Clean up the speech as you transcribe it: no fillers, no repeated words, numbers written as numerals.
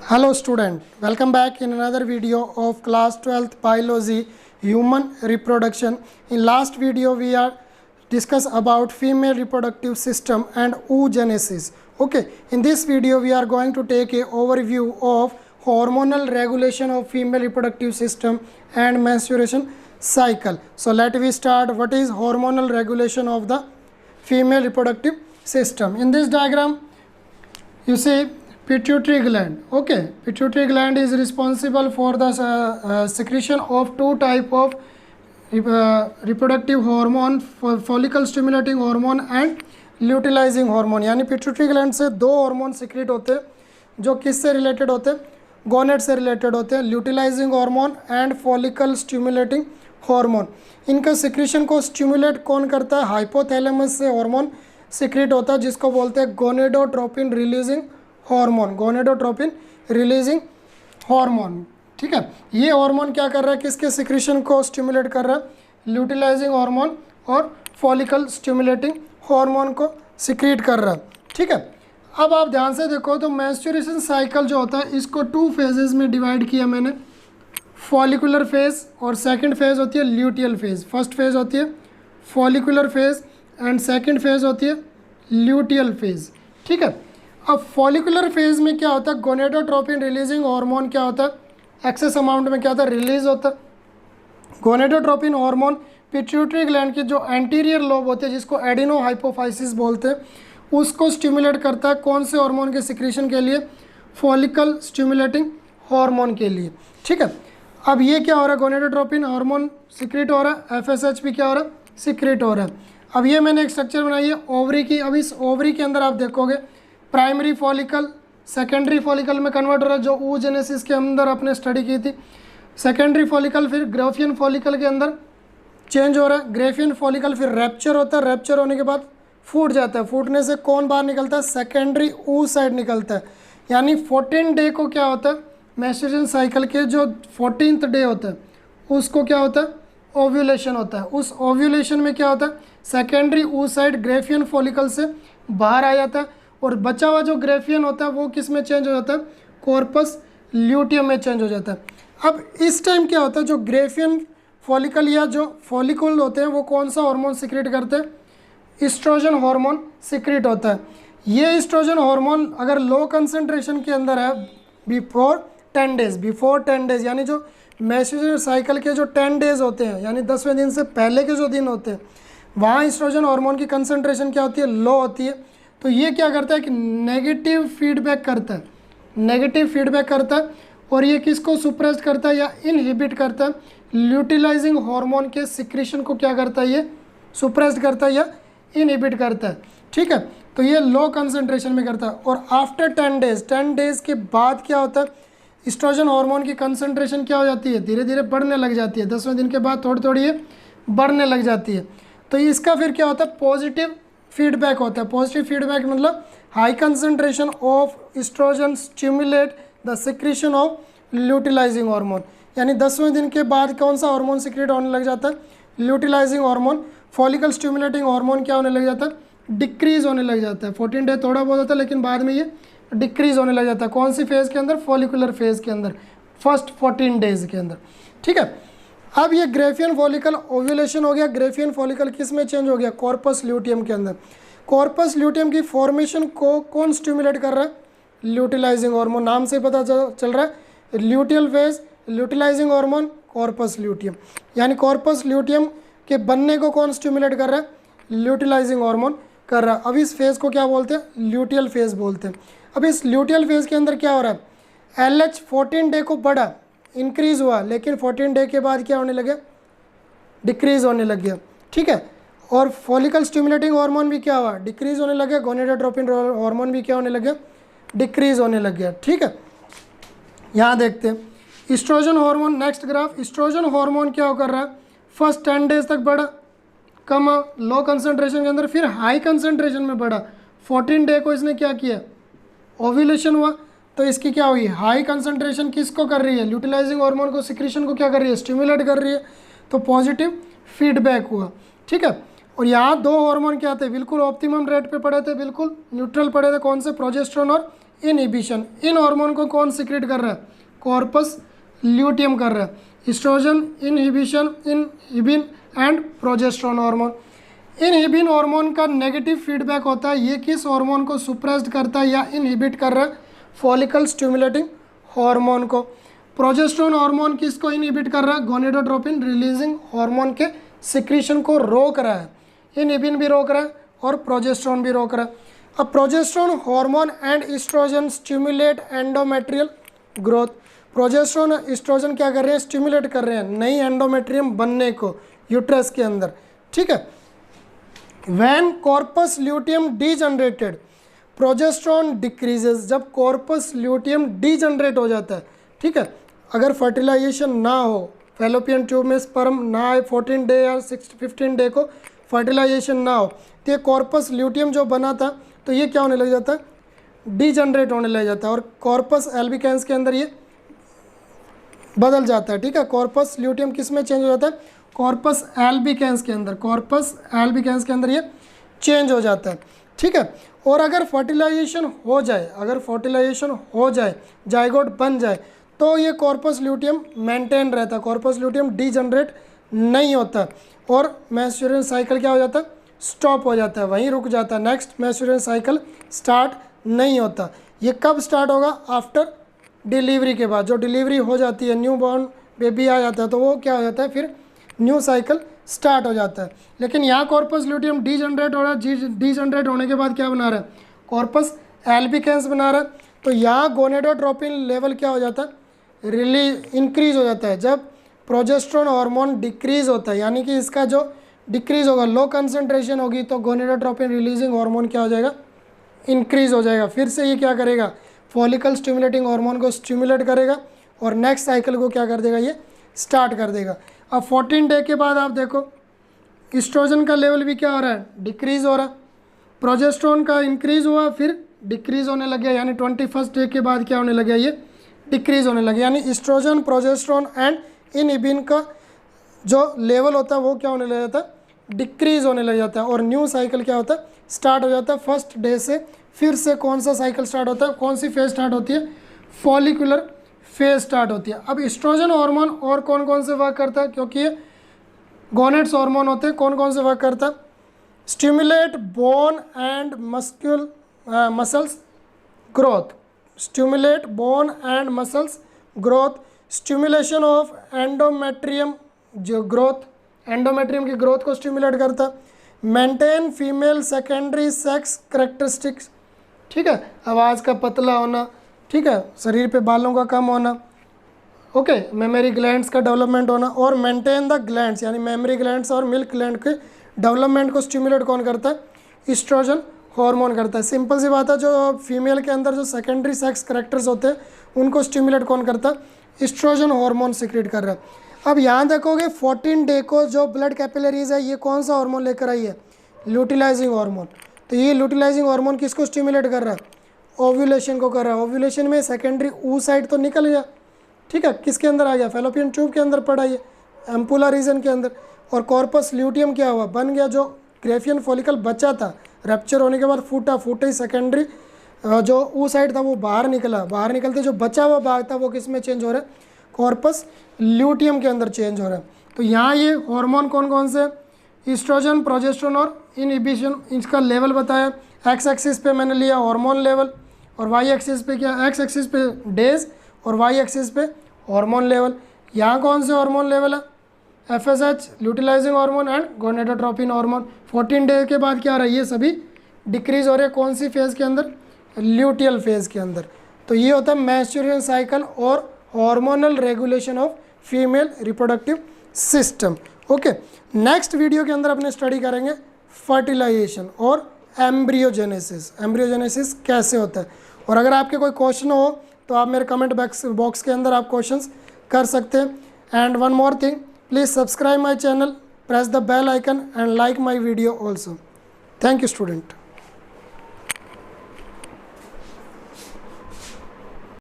Hello student, welcome back in another video of class 12th biology human reproduction. In last video we are discuss about female reproductive system and oogenesis. Okay, in this video we are going to take a overview of hormonal regulation of female reproductive system and menstruation cycle. So let we start. What is hormonal regulation of the female reproductive system? In this diagram you see pituitary gland. Okay, pituitary gland is responsible for the secretion of two type of reproductive hormone, follicle stimulating hormone and luteinizing hormone. यानी pituitary gland से दो hormone secrete होते हैं जो किससे related होते हैं, गोनेट से रिलेटेड होते हैं, luteinizing hormone and follicle stimulating hormone. इनका सिक्रेशन को स्टिमुलेट कौन करता है? हाइपोथैलेमस से हार्मोन सिक्रेट होता है जिसको बोलते हैं gonadotropin releasing hormone. Gonadotropin releasing hormone. ठीक है, ये हार्मोन क्या कर रहा है, किसके सिक्रेशन को स्टिमुलेट कर रहा है? ल्यूटिलाइजिंग हार्मोन और फॉलिकल स्टिमुलेटिंग हार्मोन को सिक्रेट कर रहा है. ठीक है, अब आप ध्यान से देखो तो मेंस्ट्रुएशन साइकिल जो होता है इसको टू फेजेस में डिवाइड किया मैंने. फॉलिकुलर फेज और सेकंड फेज होती है ल्यूटियल फेज. फर्स्ट फेज होती है follicular phase and second phase होती है ल्यूटियल फेज. ठीक है, अब फॉलिकुलर फेज में क्या होता है, गोनेडोट्रोपिन रिलीजिंग हार्मोन क्या होता है, एक्सेस अमाउंट में क्या होता है, रिलीज होता है. गोनेडोट्रोपिन हार्मोन पिट्यूटरी ग्लैंड की जो एंटीरियर लोब होते हैं जिसको एडिनो हाइपोफाइसिस बोलते हैं उसको स्टिमुलेट करता है. कौन से हार्मोन के सिक्रेशन के लिए? फॉलिकल स्टिमुलेटिंग हार्मोन के लिए. ठीक है, अब ये क्या हो रहा है, गोनेडोट्रोपिन हार्मोन सिक्रेट हो रहा है, एफएसएच भी क्या हो रहा है, सिक्रेट हो रहा है. अब ये मैंने एक स्ट्रक्चर बनाई है ओवरी की. अब इस ओवरी के अंदर आप देखोगे प्राइमरी फॉलिकल सेकेंडरी फॉलिकल में कन्वर्ट हो रहा है जो oogenesis के अंदर आपने स्टडी की थी. सेकेंडरी फॉलिकल फिर ग्राफियन फॉलिकल के अंदर चेंज हो रहा है. ग्राफियन फॉलिकल फिर रैप्चर होता है. रैप्चर होने के बाद फूट जाता है. फूटने से कौन बाहर निकलता है? सेकेंडरी oocyte निकलता है. यानी 14 डे को क्या होता है, मेंस्ट्रुएशन साइकिल के जो 14th डे होता है उसको क्या होता है, ओव्यूलेशन होता है. उस ओव्यूलेशन में क्या होता है, सेकेंडरी oocyte ग्राफियन फॉलिकल से बाहर आ जाता है और बचा हुआ जो ग्राफियन होता है वो किस में चेंज हो जाता है, कॉर्पस ल्यूटियम में चेंज हो जाता है. अब इस टाइम क्या होता है, जो ग्राफियन फॉलिकल या जो फॉलिकल होते हैं वो कौन सा हार्मोन सिक्रेट करते हैं? एस्ट्रोजन हार्मोन सिक्रेट होता है. ये एस्ट्रोजन हार्मोन अगर लो कंसंट्रेशन के अंदर है बिफोर 10 डेज यानी जो मेंस्ट्रुएशन साइकिल के जो 10 डेज होते हैं यानी 10वें दिन से पहले के जो दिन होते हैं वहाँ एस्ट्रोजन हार्मोन की कंसंट्रेशन क्या होती है, लो होती है. तो ये क्या करता है कि नेगेटिव फीडबैक करता है. नेगेटिव फीडबैक करता है और ये किसको सुप्रेस करता है या इनहिबिट करता है? ल्यूटिलाइजिंग हार्मोन के सिक्रेशन को क्या करता है, ये सुप्रेस करता है या इनहिबिट करता है. ठीक है, तो ये लो कंसंट्रेशन में करता है. और आफ्टर 10 डेज के बाद क्या होता है, एस्ट्रोजन हार्मोन की कंसंट्रेशन क्या हो जाती है, धीरे धीरे बढ़ने लग जाती है. 10वें दिन के बाद थोड़ी थोड़ी ये बढ़ने लग जाती है. तो इसका फिर क्या होता है, पॉजिटिव फीडबैक होता है. पॉजिटिव फीडबैक मतलब high concentration of estrogen stimulate the secretion of luteinizing hormone. यानी 10वें दिन के बाद कौन सा हार्मोन सिक्रेट होने लग जाता है, ल्यूटिलाइजिंग हार्मोन. फॉलिकल स्टिमुलेटिंग हार्मोन क्या होने लग जाता है, डिक्रीज होने लग जाता है. 14 डे थोड़ा बहुत होता है लेकिन बाद में ये डिक्रीज होने लग जाता है. कौन सी फेज़ के अंदर, फॉलिकुलर फेज़ के अंदर, फर्स्ट 14 डेज के अंदर. ठीक है, अब ये ग्राफियन फॉलिकल ओव्यूलेशन हो गया. ग्राफियन फॉलिकल किस में चेंज हो गया, कॉर्पस ल्यूटियम के अंदर. कॉर्पस ल्यूटियम की फॉर्मेशन को कौन स्टिमुलेट कर रहा है, ल्यूटिलाइजिंग हार्मोन. नाम से पता चल रहा है, luteal phase, luteinizing hormone, corpus luteum. यानी कॉर्पस ल्यूटियम के बनने को कौन स्टिमुलेट कर रहा है, ल्यूटिलाइजिंग हार्मोन कर रहा है. अब इस फेज़ को क्या बोलते हैं, ल्यूटियल फेज बोलते हैं. अब इस ल्यूटियल फेज के अंदर क्या हो रहा है, LH 14 डे को बढ़ा, इंक्रीज़ हुआ, लेकिन 14 डे के बाद क्या होने लगे, डिक्रीज़ होने लग गया. ठीक है, और फॉलिकल स्टिमुलेटिंग हार्मोन भी क्या हुआ, डिक्रीज़ होने लगे. गोनेडोट्रोपिन हार्मोन भी क्या होने लगे, डिक्रीज़ होने लग गया. ठीक है, यहाँ देखते हैं estrogen hormone. Next graph, estrogen hormone क्या कर रहा है, फर्स्ट 10 डेज तक बढ़ा, कम लो कंसंट्रेशन के अंदर, फिर हाई कंसंट्रेशन में बढ़ा. 14 डे को इसने क्या किया, ओव्यूलेशन हुआ. तो इसकी क्या हुई, हाई कंसंट्रेशन किसको कर रही है, ल्यूटिलाइजिंग हार्मोन को, सिक्रेशन को क्या कर रही है, स्टिमुलेट कर रही है. तो पॉजिटिव फीडबैक हुआ. ठीक है, और यहाँ दो हार्मोन क्या थे, बिल्कुल ऑप्टिमम रेट पे पड़े थे, बिल्कुल न्यूट्रल पड़े थे. कौन से, प्रोजेस्टेरोन और इनहिबिशन। इन हार्मोन को कौन सिक्रेट कर रहा है? कॉर्पस ल्यूटियम कर रहा है। Estrogen inhibition, inhibin and progesterone hormone. Inhibin hormone का नेगेटिव फीडबैक होता है, ये किस हार्मोन को सुप्रेस्ड करता है या इनहिबिट कर रहा है? फॉलिकल स्टिमुलेटिंग हार्मोन को। प्रोजेस्टेरोन हार्मोन किसको इनहिबिट कर रहा है? गोनेडोट्रोपिन रिलीजिंग हार्मोन के सिक्रीशन को रोक रहा है। इनहिबिन भी रोक रहा है और प्रोजेस्टेरोन भी रोक रहा है। अब progesterone hormone and estrogen stimulate endometrial growth. Progesterone estrogen क्या कर रहे हैं? स्टिमुलेट कर रहे हैं नई एंडोमेट्रियम बनने को यूट्रस के अंदर, ठीक है। When corpus luteum degenerated progesterone decreases. जब कॉर्पस ल्यूटियम डीजनरेट हो जाता है, ठीक है, अगर फर्टिलाइजेशन ना हो, फैलोपियन ट्यूब में स्पर्म ना आए 14 डे या 15 डे को फर्टिलाइजेशन ना हो, तो ये कॉर्पस ल्यूटियम जो बना था तो ये क्या होने लग जाता है? डीजनरेट होने लग जाता है और कॉर्पस एल्बिकेंस के अंदर ये बदल जाता है, ठीक है। कॉर्पस ल्यूटियम किस में चेंज हो जाता है? कॉर्पस एल्बिकेंस के अंदर, कॉर्पस एल्बिकेंस के अंदर ये चेंज हो जाता है, ठीक है। और अगर फर्टिलाइजेशन हो जाए, अगर फर्टिलाइजेशन हो जाए, जाइगोट बन जाए, तो ये कॉर्पस ल्यूटियम मेंटेन रहता है, कॉर्पस ल्यूटियम डीजनरेट नहीं होता और मेंस्ट्रुअल साइकिल क्या हो जाता है? स्टॉप हो जाता है, वहीं रुक जाता है। नेक्स्ट मेंस्ट्रुअल साइकिल स्टार्ट नहीं होता। ये कब स्टार्ट होगा? आफ्टर डिलीवरी के बाद। जो डिलीवरी हो जाती है, न्यू बॉर्न बेबी आ जाता है, तो वो क्या हो जाता है? फिर न्यू साइकिल स्टार्ट हो जाता है। लेकिन यहाँ कॉर्पस ल्यूटियम डीजनरेट हो रहा है, डीजनरेट होने के बाद क्या बना रहा है? कॉर्पस एल्बिकेंस बना रहा है। तो यहाँ गोनेडोट्रोपिन लेवल क्या हो जाता है? इंक्रीज हो जाता है। जब प्रोजेस्टेरोन हार्मोन डिक्रीज होता है, यानी कि इसका जो डिक्रीज होगा, लो कंसंट्रेशन होगी, तो गोनेडोट्रोपिन रिलीजिंग हार्मोन क्या हो जाएगा? इंक्रीज हो जाएगा। फिर से ये क्या करेगा? फॉलिकल स्टिमुलेटिंग हार्मोन को स्टिमुलेट करेगा और नेक्स्ट साइकिल को क्या कर देगा? ये स्टार्ट कर देगा। अब 14 डे के बाद आप देखो एस्ट्रोजन का लेवल भी क्या हो रहा है? डिक्रीज हो रहा है। प्रोजेस्टेरोन का इंक्रीज हुआ, फिर डिक्रीज होने लग गया, यानी 21 डे के बाद क्या होने लग गया? ये डिक्रीज होने लगे। यानी एस्ट्रोजन, प्रोजेस्टेरोन एंड इनहिबिन का जो लेवल होता है वो क्या होने लग जाता है? डिक्रीज होने लग जाता है और न्यू साइकिल क्या होता है? स्टार्ट हो जाता है। फर्स्ट डे से फिर से कौन सा साइकिल स्टार्ट होता है? कौन सी फेज स्टार्ट होती है? फॉलिकुलर फेज स्टार्ट होती है। अब एस्ट्रोजन हार्मोन और कौन कौन से वर्क करता है? क्योंकि ये गोनेड्स हार्मोन होते हैं, कौन कौन से वर्क करता है? Stimulate bone and muscles growth, stimulate bone and muscles growth, stimulation of endometrium जो ग्रोथ, एंडोमेट्रियम की ग्रोथ को स्टिमुलेट करता, maintain female secondary sex characteristics, ठीक है, आवाज़ का पतला होना, ठीक है, शरीर पे बालों का कम होना, ओके, मेमोरी ग्लैंड्स का डेवलपमेंट होना और मेंटेन द ग्लैंड्स, यानी मेमोरी ग्लैंड्स और मिल्क ग्लैंड के डेवलपमेंट को स्टिमुलेट कौन करता है? एस्ट्रोजन हार्मोन करता है। सिंपल सी बात है, जो फीमेल के अंदर जो सेकेंडरी सेक्स करेक्टर्स होते हैं उनको स्टिमुलेट कौन करता है? एस्ट्रोजन हार्मोन सिक्रेट कर रहा है। अब यहाँ देखोगे 14 डे को जो ब्लड कैपिलरीज है ये कौन सा हार्मोन लेकर आई है? ल्यूटिलाइजिंग हार्मोन। तो ये ल्यूटिलाइजिंग हार्मोन किसको स्टिमुलेट कर रहा है? ओव्यूलेशन को कर रहा है। ओव्यूलेशन में सेकेंडरी oocyte तो निकल गया, ठीक है, किसके अंदर आ गया? फैलोपियन ट्यूब के अंदर पड़ा ये, एम्पुला रीजन के अंदर। और कॉर्पस ल्यूटियम क्या हुआ? बन गया। जो ग्रेफियन फॉलिकल बचा था रैप्चर होने के बाद फूटे ही सेकेंडरी जो oocyte था वो बाहर निकला। बाहर निकलते जो बचा हुआ भाग था वो किस में चेंज हो रहा है? कॉर्पस ल्यूटियम के अंदर चेंज हो रहा है। तो यहाँ ये हार्मोन कौन कौन से? एस्ट्रोजन, प्रोजेस्टेरोन और इनहिबिशन, इसका लेवल बताया। एक्स एक्सिस पे मैंने लिया हार्मोन लेवल और वाई एक्सिस पे क्या? एक्स एक्सिस पे डेज और वाई एक्सिस पे हार्मोन लेवल। यहाँ कौन से हार्मोन लेवल है? FSH luteinizing hormone and gonadotropin hormone. 14 day के बाद क्या आ रहा है? ये सभी डिक्रीज हो रहे हैं। कौन सी फेज़ के अंदर? ल्यूटियल फेज़ के अंदर। तो ये होता है मेंस्ट्रुअल साइकिल और hormonal regulation of female reproductive system. Okay, next video के अंदर अपने स्टडी करेंगे फर्टिलाइजेशन और एम्ब्रियोजेनेसिस। एम्ब्रियोजेनेसिस कैसे होता है? और अगर आपके कोई क्वेश्चन हो तो आप मेरे कमेंट बॉक्स के अंदर आप क्वेश्चंस कर सकते हैं। And one more thing, please subscribe my channel, press the bell icon and like my video also. Thank you student.